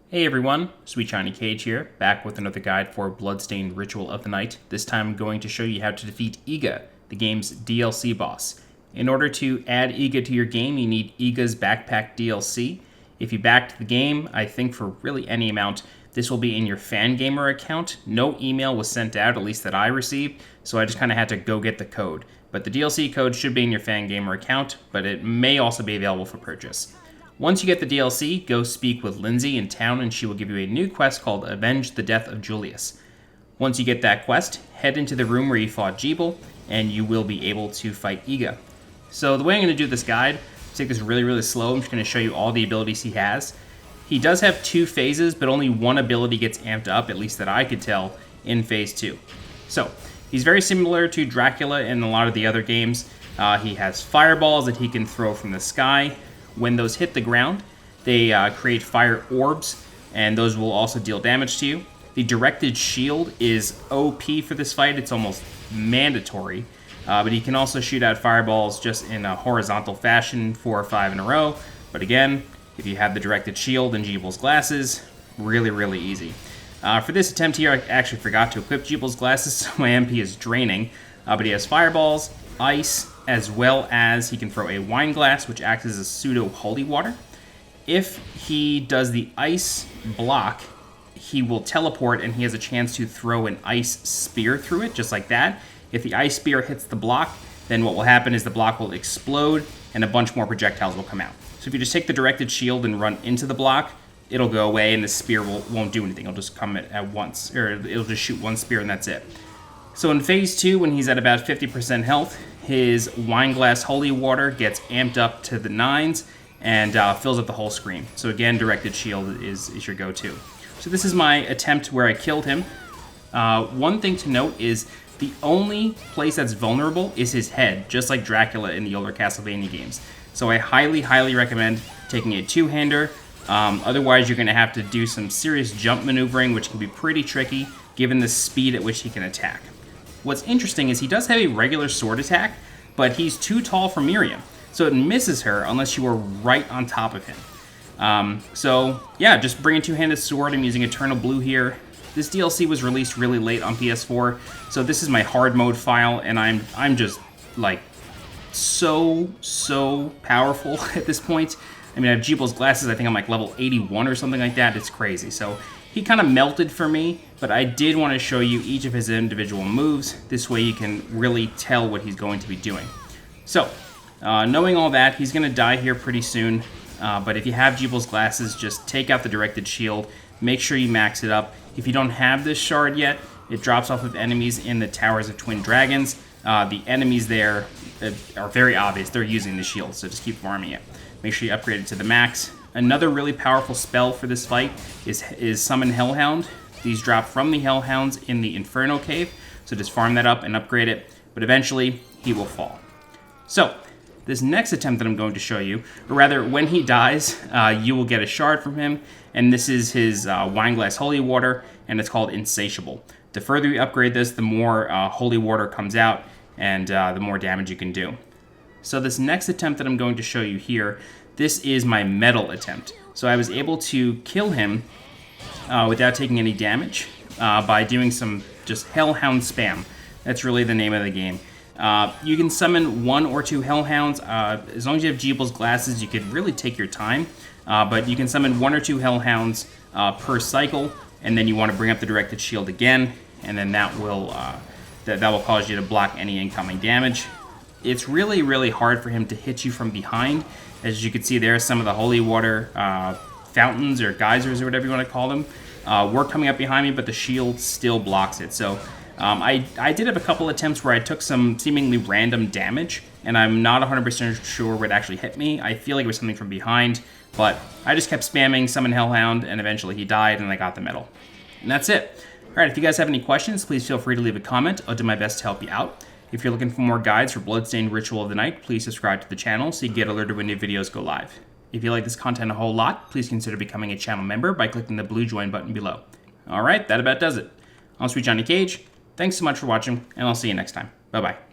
Hey everyone, SweetJohnnyCage here, back with another guide for Bloodstained Ritual of the Night. This time I'm going to show you how to defeat IGA, the game's DLC boss. In order to add IGA to your game, you need IGA's Backpack DLC. If you backed the game, I think for really any amount, this will be in your Fangamer account. No email was sent out, at least that I received, so I just kind of had to go get the code. But the DLC code should be in your Fangamer account, but it may also be available for purchase. Once you get the DLC, go speak with Lindsay in town and she will give you a new quest called Avenge the Death of Julius. Once you get that quest, head into the room where you fought Jeeble, and you will be able to fight IGA. So the way I'm going to do this guide, take this really slow. I'm just going to show you all the abilities he has. He does have 2 phases, but only one ability gets amped up, at least that I could tell, in Phase 2. So, he's very similar to Dracula in a lot of the other games. He has fireballs that he can throw from the sky. When those hit the ground, they create fire orbs, and those will also deal damage to you. The directed shield is OP for this fight. It's almost mandatory, but he can also shoot out fireballs just in a horizontal fashion 4 or 5 in a row. But again, if you have the directed shield and Jeeble's glasses, really easy. For this attempt here, I actually forgot to equip Jeeble's glasses, so my MP is draining. But he has fireballs, ice, as well as he can throw a wine glass, which acts as a pseudo holy water. If he does the ice block, he will teleport and he has a chance to throw an ice spear through it, just like that. If the ice spear hits the block, then what will happen is the block will explode and a bunch more projectiles will come out. So if you just take the directed shield and run into the block, it'll go away and the spear won't do anything. It'll just come at once, or it'll just shoot one spear and that's it. So in Phase 2, when he's at about 50% health, his wine glass holy water gets amped up to the 9s and fills up the whole screen. So again, directed shield is your go-to. So this is my attempt where I killed him. One thing to note is the only place that's vulnerable is his head, just like Dracula in the older Castlevania games. So I highly recommend taking a 2-hander. Otherwise, you're going to have to do some serious jump maneuvering, which can be pretty tricky given the speed at which he can attack. What's interesting is he does have a regular sword attack, but he's too tall for Miriam, so it misses her unless you are right on top of him. So yeah, just bring a 2-handed sword. I'm using Eternal Blue here. This DLC was released really late on PS4, so this is my hard mode file, and I'm just like so powerful at this point. I mean, I have Jeeble's glasses. I think I'm like level 81 or something like that. It's crazy. So he kind of melted for me, but I did want to show you each of his individual moves. This way you can really tell what he's going to be doing. So, knowing all that, he's going to die here pretty soon. But if you have Jeeble's glasses, just take out the directed shield. Make sure you max it up. If you don't have this shard yet, it drops off of enemies in the Towers of Twin Dragons. The enemies there are very obvious. They're using the shield, so just keep farming it. Make sure you upgrade it to the max. Another really powerful spell for this fight is Summon Hellhound. These drop from the Hellhounds in the Inferno Cave, so just farm that up and upgrade it, but eventually he will fall. So, this next attempt that I'm going to show you, or rather, when he dies, you will get a shard from him, and this is his wine glass holy water, and it's called Insatiable. The further you upgrade this, the more holy water comes out, and the more damage you can do. So this next attempt that I'm going to show you here, this is my metal attempt. So I was able to kill him without taking any damage by doing some just Hellhound spam. That's really the name of the game. You can summon 1 or 2 Hellhounds. As long as you have Jeeble's glasses, you could really take your time. But you can summon 1 or 2 Hellhounds per cycle, and then you want to bring up the directed shield again, and then that will cause you to block any incoming damage. It's really hard for him to hit you from behind. As you can see there, some of the holy water fountains or geysers or whatever you want to call them were coming up behind me, but the shield still blocks it. So I did have a couple attempts where I took some seemingly random damage, and I'm not 100% sure what actually hit me. I feel like it was something from behind, but I just kept spamming Summon Hellhound, and eventually he died, and I got the medal. And that's it. Alright, if you guys have any questions, please feel free to leave a comment. I'll do my best to help you out. If you're looking for more guides for Bloodstained Ritual of the Night, please subscribe to the channel so you get alerted when new videos go live. If you like this content a whole lot, please consider becoming a channel member by clicking the blue join button below. Alright, that about does it. I'm SweetJohnnyCage. Thanks so much for watching, and I'll see you next time. Bye-bye.